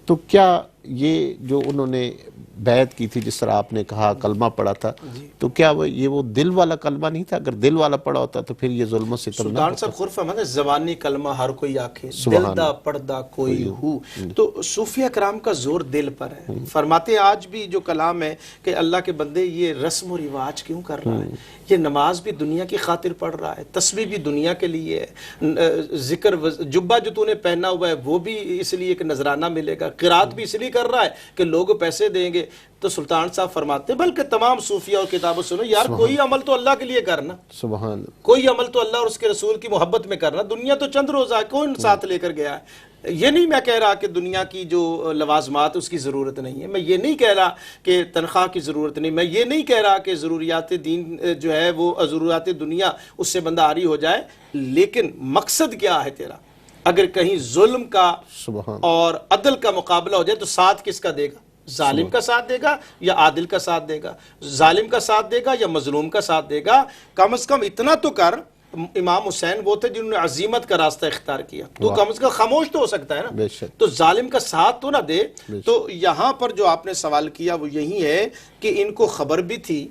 [SPEAKER 1] تو کیا یہ جو انہوں نے بیعت کی تھی، جس طرح آپ نے کہا کلمہ پڑھا تھا، تو کیا وہ دل والا کلمہ نہیں تھا؟ اگر دل والا پڑھا ہوتا تو پھر یہ ظلم و ستم نہ
[SPEAKER 2] سلطان صاحب خور فرماتے زبانی کلمہ ہر کوئی آکھے، دل دا پڑھدا کوئی ہو. تو صوفیہ کرام کا زور دل پر ہے. فرماتے آج بھی جو کلام ہے کہ اللہ کے بندے یہ رسم و رواج کیوں کر رہا ہے؟ یہ نماز بھی دنیا کی خاطر پڑھ رہا ہے، تسبیح بھی دنیا کے لیے ہے، ذکر جبہ جو تو نے پہنا ہوا ہے وہ بھی اس لیے کہ نذرانہ ملے گا، قرات بھی اس لیے کر رہا ہے کہ لوگ پیسے دیں گے. تو سلطان صاحب فرماتے ہیں بلکہ تمام صوفیہ اور کتابوں سنو یار، کوئی عمل تو اللہ کے لیے کرنا،
[SPEAKER 1] سبحان،
[SPEAKER 2] کوئی عمل تو اللہ اور اس کے رسول کی محبت میں کرنا. دنیا تو چند روزہ ہے، کون ساتھ لے کر گیا ہے. یہ نہیں میں کہہ رہا کہ دنیا کی جو لوازمات اس کی ضرورت نہیں ہے، میں یہ نہیں کہہ رہا کہ تنخواہ کی ضرورت نہیں، میں یہ نہیں کہہ رہا کہ ضروریات دین جو ہے وہ ضروریات دنیا اس سے بندہ عاری ہو جائے. لیکن مقصد کیا ہے تیرا؟ اگر کہیں ظلم کا اور عدل کا مقابلہ ہو جائے تو ساتھ کس کا دے گا؟ ظالم کا ساتھ دے گا یا عادل کا ساتھ دے گا؟ ظالم کا ساتھ دے گا یا مظلوم کا ساتھ دے گا؟ کم از کم اتنا تو کر. امام حسین وہ تھے جنہوں نے عظیمت کا راستہ اختیار کیا، تو کم از کم خاموش تو ہو سکتا ہے نا، تو ظالم کا ساتھ تو نہ دے. تو یہاں پر جو آپ نے سوال کیا وہ یہی ہے کہ ان کو خبر بھی تھی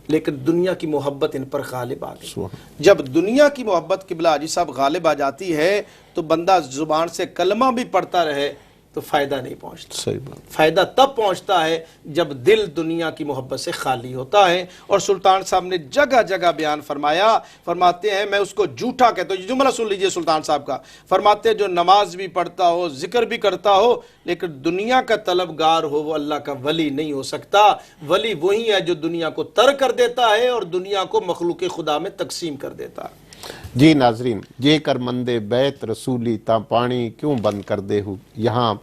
[SPEAKER 2] لیکن دنیا کی محبت ان پر غالب آ گئی. جب دنیا کی محبت قبلہ حاجی صاحب غالب آ جاتی ہے تو بندہ زبان سے کلمہ بھی پڑھتا رہے تو فائدہ نہیں پہنچتا. فائدہ تب پہنچتا ہے جب دل دنیا کی محبت سے خالی ہوتا ہے. اور سلطان صاحب نے جگہ جگہ بیان فرمایا، فرماتے ہیں میں اس کو جھوٹا کہتا ہوں. یہ جملہ سن لیجئے سلطان صاحب کا. فرماتے ہیں جو نماز بھی پڑھتا ہو، ذکر بھی کرتا ہو، لیکن دنیا کا طلبگار ہو، وہ اللہ کا ولی نہیں ہو سکتا. ولی وہی ہے جو دنیا کو ترک کر دیتا ہے اور دنیا کو مخلوق خدا میں تقسیم کر دیتا ہے.
[SPEAKER 1] جی ناظرین، جے کر مندے بیت رسولی تا پانی کیوں بند کر دے ہو. یہاں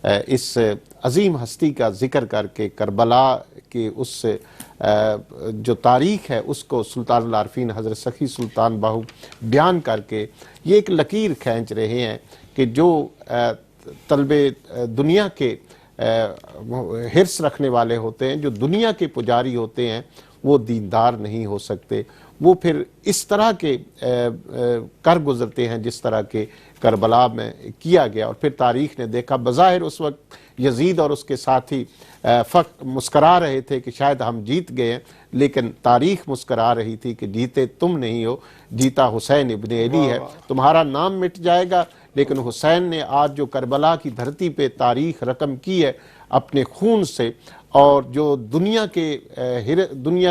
[SPEAKER 1] اس عظیم ہستی کا ذکر کر کے کربلا کی اس جو تاریخ ہے اس کو سلطان العارفین حضرت سخی سلطان باہو بیان کر کے یہ ایک لکیر کھینچ رہے ہیں کہ جو طلب دنیا کے حرص رکھنے والے ہوتے ہیں، جو دنیا کے پجاری ہوتے ہیں، وہ دیندار نہیں ہو سکتے. وہ پھر اس طرح کے کر گزرتے ہیں جس طرح کے کربلا میں کیا گیا. اور پھر تاریخ نے دیکھا بظاہر اس وقت یزید اور اس کے ساتھی مسکرا رہے تھے کہ شاید ہم جیت گئے ہیں، لیکن تاریخ مسکرا رہی تھی کہ جیتے تم نہیں ہو، جیتا حسین ابن علی ہے. تمہارا نام مٹ جائے گا لیکن حسین نے آج جو کربلا کی دھرتی پہ تاریخ رقم کی ہے اپنے خون سے، اور جو دنیا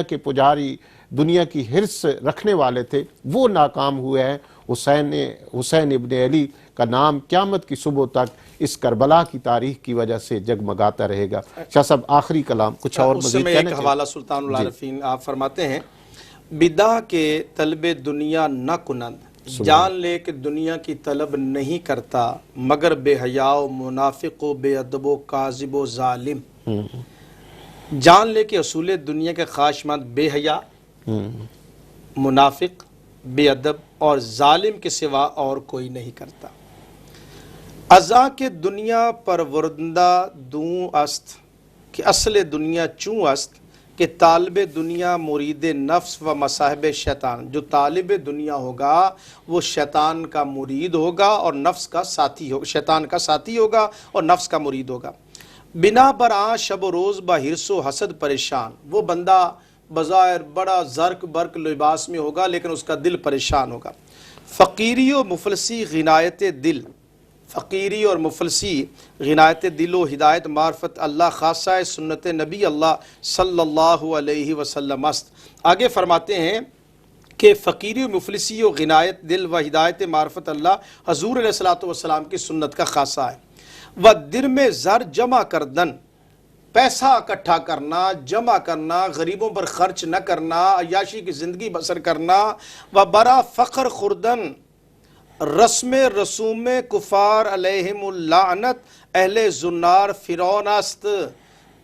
[SPEAKER 1] کے پجاری، دنیا کی حرص رکھنے والے تھے، وہ ناکام ہوئے ہیں. حسین ابن علی کا نام قیامت کی صبح تک اس کربلا کی تاریخ کی وجہ سے جگمگاتا رہے گا. شاہ صاحب آخری کلام کچھ اور مزید کہنا
[SPEAKER 2] چاہیے؟ ایک حوالہ سلطان العارفین آپ فرماتے ہیں بدا کے طلب دنیا نہ کنند، جان لے کہ دنیا کی طلب نہیں کرتا مگر بے حیا و منافق و بے ادب و کاذب و ظالم. جان لے کہ اصول دنیا کے خواہشمند بے حیا، منافق، بے ادب اور ظالم کے سوا اور کوئی نہیں کرتا. ازا کے دنیا پر ورندہ دوں است کہ اصل دنیا چوں است کہ طالب دنیا مرید نفس و مصاحب شیطان، جو طالب دنیا ہوگا وہ شیطان کا مرید ہوگا اور نفس کا ساتھی ہوگا، شیطان کا ساتھی ہوگا اور نفس کا مرید ہوگا۔ بنا بر آن شب و روز با حرص و حسد پریشان، وہ بندہ بظاہر بڑا زرق برق لباس میں ہوگا لیکن اس کا دل پریشان ہوگا۔ فقیری و مفلسی غنایت دل، فقیری اور مفلسی غنایت دل و ہدایت معرفت اللہ خاصہ سنت نبی اللہ صلی اللہ علیہ وسلم است۔ آگے فرماتے ہیں کہ فقیری و مفلسی و غنایت دل و ہدایت معرفت اللہ حضور علیہ الصلوۃ والسلام کی سنت کا خاصہ ہے۔ و درم زر جمع کردن، پیسہ اکٹھا کرنا، جمع کرنا، غریبوں پر خرچ نہ کرنا، عیاشی کی زندگی بسر کرنا۔ و برا فخر خوردن، رسم رسوم کفار علیہم اللعنت اہل زنار فرعون است۔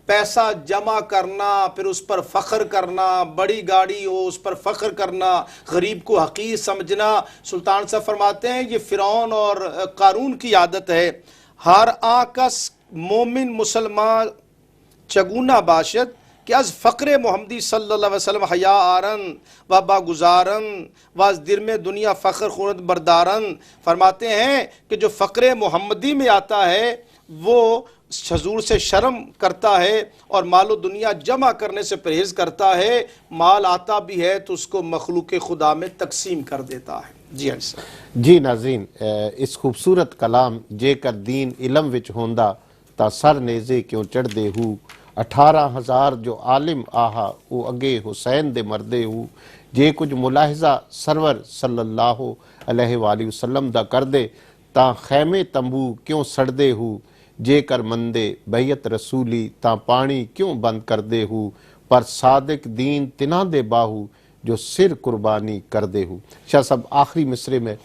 [SPEAKER 2] پیسہ جمع کرنا، پھر اس پر فخر کرنا، بڑی گاڑی ہو اس پر فخر کرنا، غریب کو حقیر سمجھنا۔ سلطان صاحب فرماتے ہیں یہ فرعون اور قارون کی عادت ہے۔ ہر آکس مومن مسلمان چگونا باشد کہ از فقر محمدی صلی اللہ علیہ وسلم حیا آرن و با گزارن و از درم دنیا فخر خورد بردارن۔ فرماتے ہیں کہ جو فقر محمدی میں آتا ہے وہ حضور سے شرم کرتا ہے اور مال و دنیا جمع کرنے سے پرہیز کرتا ہے، مال آتا بھی ہے تو اس کو مخلوق خدا میں تقسیم کر دیتا ہے۔ جی ہاں صاحب۔
[SPEAKER 1] جی ناظرین، اس خوبصورت کلام جے کر دین علم وچ ہوندا تا سر نیزے کیوں چڑھ دے ہو، 18,000 جو عالم آہا او اگے حسین دے مردے ہو، جے کچھ ملاحظہ سرور صلی اللہ علیہ وآلہ وسلم دا کر دے تا خیمے تمبو کیوں سڑ دے ہو، جے کر مندے بیعت رسولی تا پانی کیوں بند کر دے ہو، پر صادق دین تنا دے باہو جو سر قربانی کر دے ہو۔ شاہ صاحب آخری مصرے میں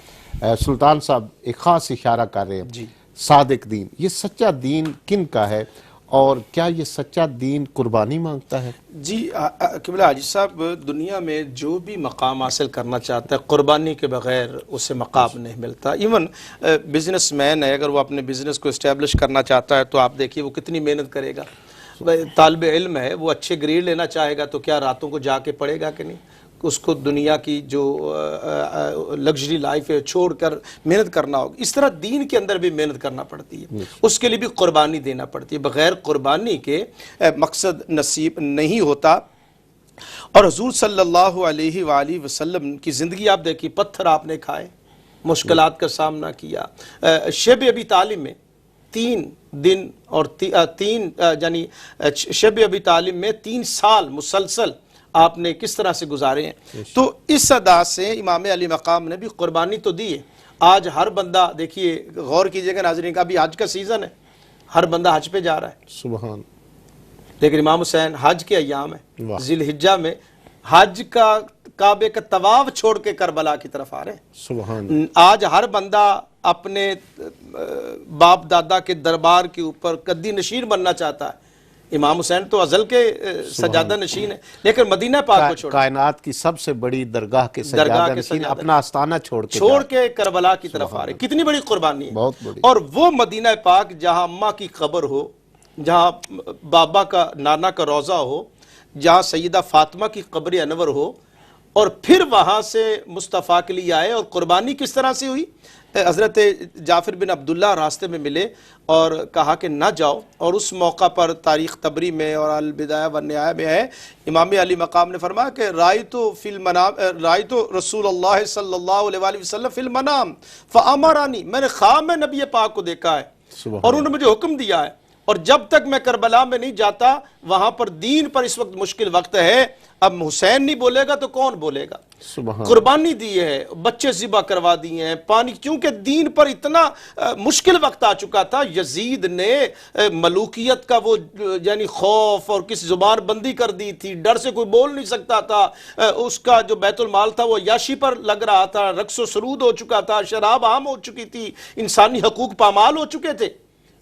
[SPEAKER 1] سلطان صاحب ایک خاص اشارہ کر رہے ہیں،
[SPEAKER 2] جی
[SPEAKER 1] صادق دین، یہ سچا دین کن کا ہے اور کیا یہ سچا دین قربانی مانگتا ہے؟
[SPEAKER 2] جی قبلہ حاجی صاحب، دنیا میں جو بھی مقام حاصل کرنا چاہتا ہے قربانی کے بغیر اسے مقام نہیں ملتا۔ ایون بزنس مین ہے، اگر وہ اپنے بزنس کو اسٹیبلش کرنا چاہتا ہے تو آپ دیکھیے وہ کتنی محنت کرے گا۔ طالب علم ہے، وہ اچھے گریڈ لینا چاہے گا تو کیا راتوں کو جا کے پڑھے گا کہ نہیں؟ اس کو دنیا کی جو لگژری لائف ہے چھوڑ کر محنت کرنا ہوگا۔ اس طرح دین کے اندر بھی محنت کرنا پڑتی ہے، اس کے لیے بھی قربانی دینا پڑتی ہے، بغیر قربانی کے مقصد نصیب نہیں ہوتا۔ اور حضور صلی اللہ علیہ وآلہ وسلم کی زندگی آپ دیکھیے، پتھر آپ نے کھائے، مشکلات کا سامنا کیا۔ شب ابی طالب میں 3 دن اور یعنی شب ابی طالب میں 3 سال مسلسل آپ نے کس طرح سے گزارے ہیں۔ تو اس ادا سے امام علی مقام نے بھی قربانی تو دی ہے۔ آج ہر بندہ دیکھیے، غور کیجئے گا ناظرین، کا ابھی حج کا سیزن ہے، ہر بندہ حج پہ جا رہا ہے،
[SPEAKER 1] سبحان۔
[SPEAKER 2] لیکن امام حسین حج کے ایام
[SPEAKER 1] واہ۔
[SPEAKER 2] ہے، ذی الحجہ میں حج کا کعبے کا طواف چھوڑ کے کربلا کی طرف آ رہے ہیں۔
[SPEAKER 1] سبحان۔
[SPEAKER 2] آج ہر بندہ اپنے باپ دادا کے دربار کے اوپر قدی نشین بننا چاہتا ہے۔ امام حسین تو ازل کے سجادہ نشین ہے، لیکن مدینہ پاک کو چھوڑ
[SPEAKER 1] کائنات کی سب سے بڑی درگاہ کے سجادہ نشین اپنا آستانہ چھوڑ
[SPEAKER 2] کے کربلا کی طرف آ رہے، کتنی بڑی قربانی ہے۔
[SPEAKER 1] بہت بڑی۔
[SPEAKER 2] اور وہ مدینہ پاک جہاں اماں کی قبر ہو، جہاں بابا کا نانا کا روضہ ہو، جہاں سیدہ فاطمہ کی قبر انور ہو، اور پھر وہاں سے مصطفیٰ کے لیے آئے۔ اور قربانی کس طرح سے ہوئی؟ حضرت جعفر بن عبداللہ راستے میں ملے اور کہا کہ نہ جاؤ، اور اس موقع پر تاریخ طبری میں اور البدایہ والنہایہ میں ہے، امام علی مقام نے فرمایا کہ رأیت رسول اللہ صلی اللہ علیہ وآلہ وسلم فی المنام فامرانی، میں نے خواب میں نبی پاک کو دیکھا ہے اور انہوں نے مجھے حکم دیا ہے، اور جب تک میں کربلا میں نہیں جاتا وہاں پر دین پر اس وقت مشکل وقت ہے۔ اب حسین نہیں بولے گا تو کون بولے گا؟
[SPEAKER 1] سبحان۔
[SPEAKER 2] قربانی دی ہے، بچے ذبح کروا دیے ہیں، پانی، کیونکہ دین پر اتنا مشکل وقت آ چکا تھا۔ یزید نے ملوکیت کا وہ یعنی خوف اور کس زبان بندی کر دی تھی، ڈر سے کوئی بول نہیں سکتا تھا، اس کا جو بیت المال تھا وہ عیاشی پر لگ رہا تھا، رقص و سرود ہو چکا تھا، شراب عام ہو چکی تھی، انسانی حقوق پامال ہو چکے تھے۔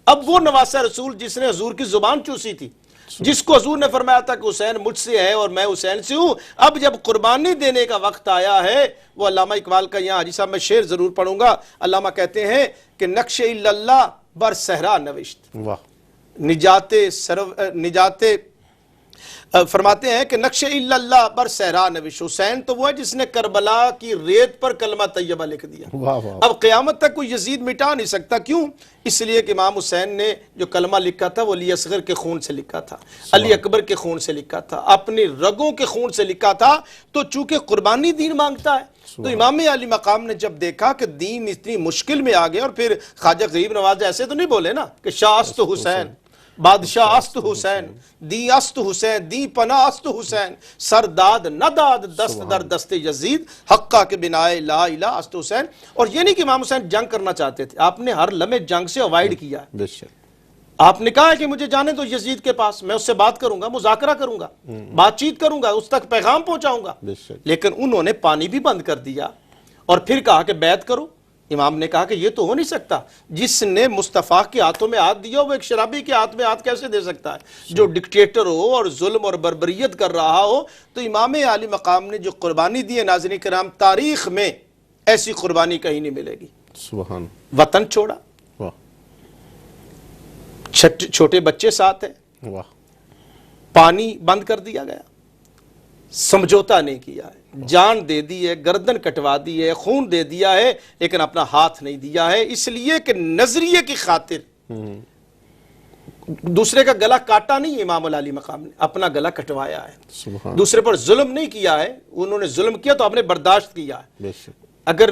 [SPEAKER 2] اب وہ نواسہ رسول جس نے حضور کی زبان چوسی تھی، جس کو حضور نے فرمایا تھا کہ حسین مجھ سے ہے اور میں حسین سے ہوں، اب جب قربانی دینے کا وقت آیا ہے، وہ علامہ اقبال کا یہاں حاجی صاحب میں شعر ضرور پڑھوں گا۔ علامہ کہتے ہیں کہ نقش اللہ بر صحرا نوشت،
[SPEAKER 1] واہ،
[SPEAKER 2] نجات فرماتے ہیں کہ نقش الا اللہ پر صحرا نوش، حسین تو وہ ہے جس نے کربلا کی ریت پر کلمہ طیبہ لکھ دیا۔
[SPEAKER 1] واہ واہ،
[SPEAKER 2] اب قیامت تک کوئی یزید مٹا نہیں سکتا، کیوں؟ اس لیے کہ امام حسین نے جو کلمہ لکھا تھا وہ علی اصغر کے خون سے لکھا تھا، علی اکبر کے خون سے لکھا تھا، اپنی رگوں کے خون سے لکھا تھا، تو چونکہ قربانی دین مانگتا ہے تو امام علی مقام نے جب دیکھا کہ دین اتنی مشکل میں آ گیا، اور پھر خواجہ غریب نواز ایسے تو نہیں بولے نا کہ شاہ است حسین، بادشاہ است حسین، دی است حسین، دی پناہ است حسین، سر داد نہ داد دست در دست یزید، حقہ کے بنائے لا الہ است حسین۔ اور یہ نہیں کہ امام حسین جنگ کرنا چاہتے تھے، آپ نے ہر لمحے جنگ سے اوائڈ کیا ہے۔
[SPEAKER 1] بے شک،
[SPEAKER 2] آپ نے کہا ہے کہ مجھے جانے دو یزید کے پاس، میں اس سے بات کروں گا، مذاکرہ کروں گا، بات چیت کروں گا، اس تک پیغام پہنچاؤں گا،
[SPEAKER 1] بے شک،
[SPEAKER 2] لیکن انہوں نے پانی بھی بند کر دیا اور پھر کہا کہ بیعت کرو۔ امام نے کہا کہ یہ تو ہو نہیں سکتا، جس نے مصطفیٰ کے ہاتھوں میں ہاتھ دیا وہ ایک شرابی کے ہاتھ میں ہاتھ کیسے دے سکتا ہے، جو ڈکٹیٹر ہو اور ظلم اور بربریت کر رہا ہو۔ تو امام علی مقام نے جو قربانی دی ہے، ناظرین کرام، تاریخ میں ایسی قربانی کہیں نہیں ملے گی۔
[SPEAKER 1] سبحان،
[SPEAKER 2] وطن چھوڑا،
[SPEAKER 1] واہ
[SPEAKER 2] چھوٹے بچے ساتھ ہیں،
[SPEAKER 1] واہ،
[SPEAKER 2] پانی بند کر دیا گیا، سمجھوتا نہیں کیا ہے، جان دے دی ہے، گردن کٹوا دی ہے، خون دے دیا ہے، لیکن اپنا ہاتھ نہیں دیا ہے، اس لیے کہ نظریے کی خاطر دوسرے کا گلا کاٹا نہیں، امام علی مقام نے اپنا گلا کٹوایا ہے،
[SPEAKER 1] سبحان،
[SPEAKER 2] دوسرے پر ظلم نہیں کیا ہے، انہوں نے ظلم کیا تو آپ نے برداشت کیا ہے۔
[SPEAKER 1] بے شک،
[SPEAKER 2] اگر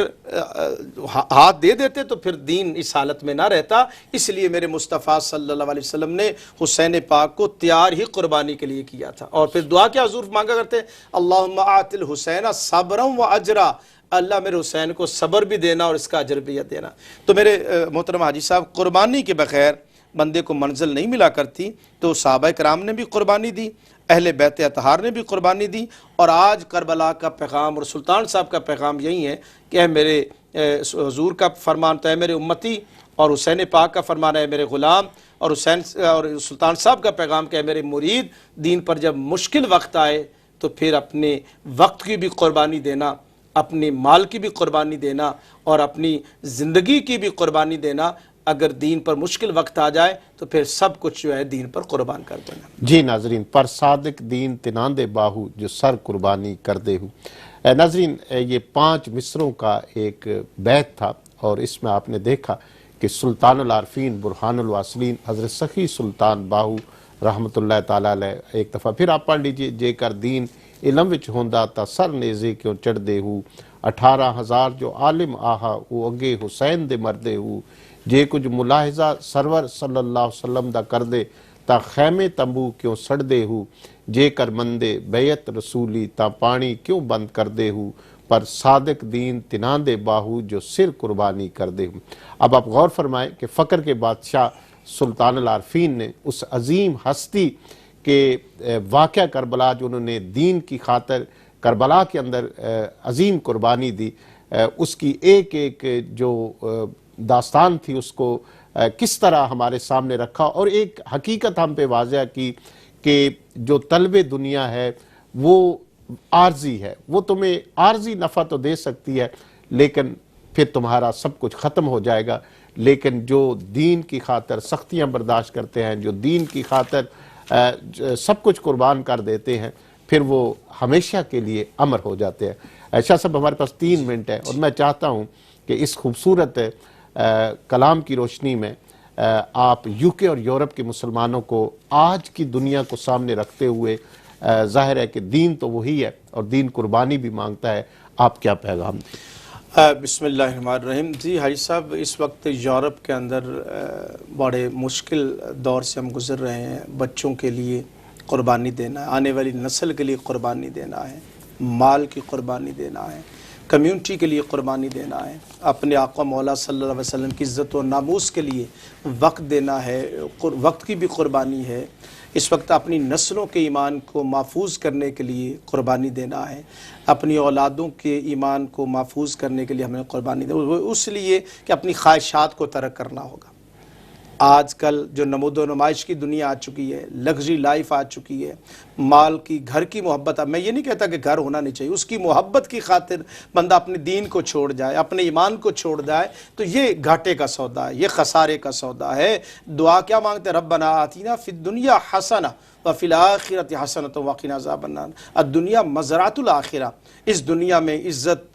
[SPEAKER 2] ہاتھ دے دیتے تو پھر دین اس حالت میں نہ رہتا، اس لیے میرے مصطفیٰ صلی اللہ علیہ وسلم نے حسین پاک کو تیار ہی قربانی کے لیے کیا تھا، اور پھر دعا کیا حضور مانگا کرتے، اللہم آت الحسین صبرا و اجرا، اللہ میرے حسین کو صبر بھی دینا اور اس کا اجر بھی دینا۔ تو میرے محترم حاجی صاحب، قربانی کے بغیر بندے کو منزل نہیں ملا کرتی، تو صحابہ کرام نے بھی قربانی دی، اہل بیت اطہار نے بھی قربانی دی، اور آج کربلا کا پیغام اور سلطان صاحب کا پیغام یہی ہے کہ اے میرے حضور کا فرمان تو اے میرے امتی، اور حسین پاک کا فرمان ہے میرے غلام، اور حسین اور سلطان صاحب کا پیغام کہ اے میرے مرید، دین پر جب مشکل وقت آئے تو پھر اپنے وقت کی بھی قربانی دینا، اپنے مال کی بھی قربانی دینا، اور اپنی زندگی کی بھی قربانی دینا۔ اگر دین پر مشکل وقت آ جائے تو پھر سب کچھ جو ہے دین پر قربان کر دینا۔
[SPEAKER 1] جی ناظرین، پر صادق دین تناندے باہو جو سر قربانی کر دے ہو۔ ناظرین، یہ 5 مصروں کا ایک بیت تھا، اور اس میں آپ نے دیکھا کہ سلطان العارفین برہان الواصلین حضرت سخی سلطان باہو رحمت اللہ تعالیٰ علیہ، ایک دفعہ پھر آپ پڑھ لیجئے، جے کر دین علم وچ ہوندا تا سر نیزے کیوں چڑھ دے ہو، 18,000 جو عالم آہا وہ اگے حسین دے مردے ہو، جے کچھ ملاحظہ سرور صلی اللہ علیہ وسلم دا کر دے تا خیمے تمبو کیوں سڑ دے ہو، جے کر مندے بیعت رسولی تا پانی کیوں بند کر دے ہو، پر صادق دین تناندے باہو جو سر قربانی کر دے ہو۔ اب آپ غور فرمائیں کہ فقر کے بادشاہ سلطان العارفین نے اس عظیم ہستی کے واقعہ کربلا جو انہوں نے دین کی خاطر کربلا کے اندر عظیم قربانی دی، اس کی ایک ایک جو داستان تھی اس کو کس طرح ہمارے سامنے رکھا، اور ایک حقیقت ہم پہ واضح کی کہ جو طلب دنیا ہے وہ عارضی ہے، وہ تمہیں عارضی نفع تو دے سکتی ہے لیکن پھر تمہارا سب کچھ ختم ہو جائے گا، لیکن جو دین کی خاطر سختیاں برداشت کرتے ہیں، جو دین کی خاطر سب کچھ قربان کر دیتے ہیں، پھر وہ ہمیشہ کے لیے امر ہو جاتے ہیں۔ شاہ صاحب، ہمارے پاس 3 منٹ ہے، اور میں چاہتا ہوں کہ اس خوبصورت کلام کی روشنی میں آپ یو کے اور یورپ کے مسلمانوں کو آج کی دنیا کو سامنے رکھتے ہوئے، ظاہر ہے کہ دین تو وہی ہے اور دین قربانی بھی مانگتا ہے، آپ کیا پیغام دیں؟
[SPEAKER 2] بسم اللہ الرحمن الرحیم۔ جی حاجی صاحب، اس وقت یورپ کے اندر بڑے مشکل دور سے ہم گزر رہے ہیں، بچوں کے لیے قربانی دینا ہے، آنے والی نسل کے لیے قربانی دینا ہے، مال کی قربانی دینا ہے، کمیونٹی کے لیے قربانی دینا ہے، اپنے آقا مولا صلی اللہ علیہ وسلم کی عزت و ناموس کے لیے وقت دینا ہے، وقت کی بھی قربانی ہے، اس وقت اپنی نسلوں کے ایمان کو محفوظ کرنے کے لیے قربانی دینا ہے، اپنی اولادوں کے ایمان کو محفوظ کرنے کے لیے ہمیں قربانی دینا ہے، اس لیے کہ اپنی خواہشات کو ترک کرنا ہوگا۔
[SPEAKER 3] آج کل جو نمود و نمائش کی دنیا آ چکی ہے، لگژری لائف آ چکی ہے، مال کی، گھر کی محبت، میں یہ نہیں کہتا کہ گھر ہونا نہیں چاہیے، اس کی محبت کی خاطر بندہ اپنے دین کو چھوڑ جائے، اپنے ایمان کو چھوڑ جائے، تو یہ گھاٹے کا سودا ہے، یہ خسارے کا سودا ہے۔ دعا کیا مانگتے ہیں؟ ربنا آتینا فی الدنیا حسنہ وفی الآخرۃ حسنۃ وقنا عذاب النار۔ الدنیا مزرعۃ الآخرہ، اس دنیا میں عزت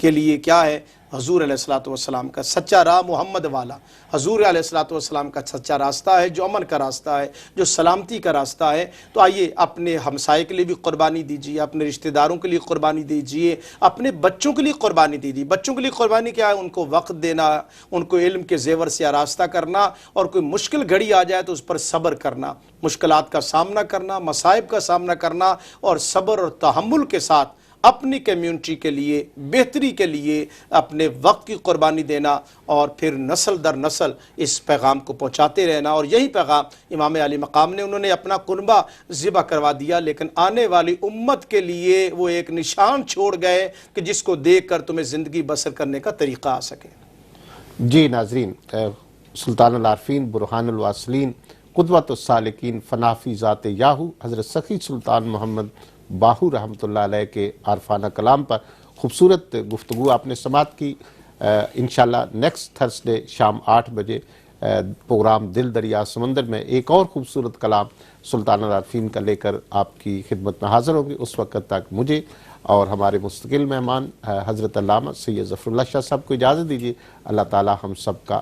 [SPEAKER 3] کے لیے کیا ہے؟ حضور علیہ الصلوۃ والسلام کا سچا راہ، محمد والا حضور علیہ الصلوۃ والسلام کا سچا راستہ ہے، جو امن کا راستہ ہے، جو سلامتی کا راستہ ہے۔ تو آئیے اپنے ہمسائے کے لیے بھی قربانی دیجیے، اپنے رشتہ داروں کے لیے قربانی دیجیے، اپنے بچوں کے لیے قربانی دیجیے۔ بچوں کے لیے قربانی کیا ہے؟ ان کو وقت دینا، ان کو علم کے زیور سے آراستہ کرنا، اور کوئی مشکل گھڑی آ جائے تو اس پر صبر کرنا، مشکلات کا سامنا کرنا، مصائب کا سامنا کرنا، اور صبر اور تحمل کے ساتھ اپنی کمیونٹی کے لیے، بہتری کے لیے اپنے وقت کی قربانی دینا، اور پھر نسل در نسل اس پیغام کو پہنچاتے رہنا۔ اور یہی پیغام امام علی مقام نے، انہوں نے اپنا قربہ ذبح کروا دیا، لیکن آنے والی امت کے لیے وہ ایک نشان چھوڑ گئے کہ جس کو دیکھ کر تمہیں زندگی بسر کرنے کا طریقہ آ سکے۔
[SPEAKER 1] جی ناظرین، سلطان العارفین، برہان الواصلین، قدوۃ السالکین، فنافی ذات یاہو حضرت سخی سلطان محمد باہو رحمۃ اللہ علیہ کے عارفانہ کلام پر خوبصورت گفتگو آپ نے سماعت کی۔ انشاءاللہ نیکسٹ تھرسڈے شام 8 بجے پروگرام دل دریا سمندر میں ایک اور خوبصورت کلام سلطان العارفین کا لے کر آپ کی خدمت میں حاضر ہوگی۔ اس وقت تک مجھے اور ہمارے مستقل مہمان حضرت علامہ سید ظفر اللہ شاہ صاحب کو اجازت دیجیے۔ اللہ تعالی ہم سب کا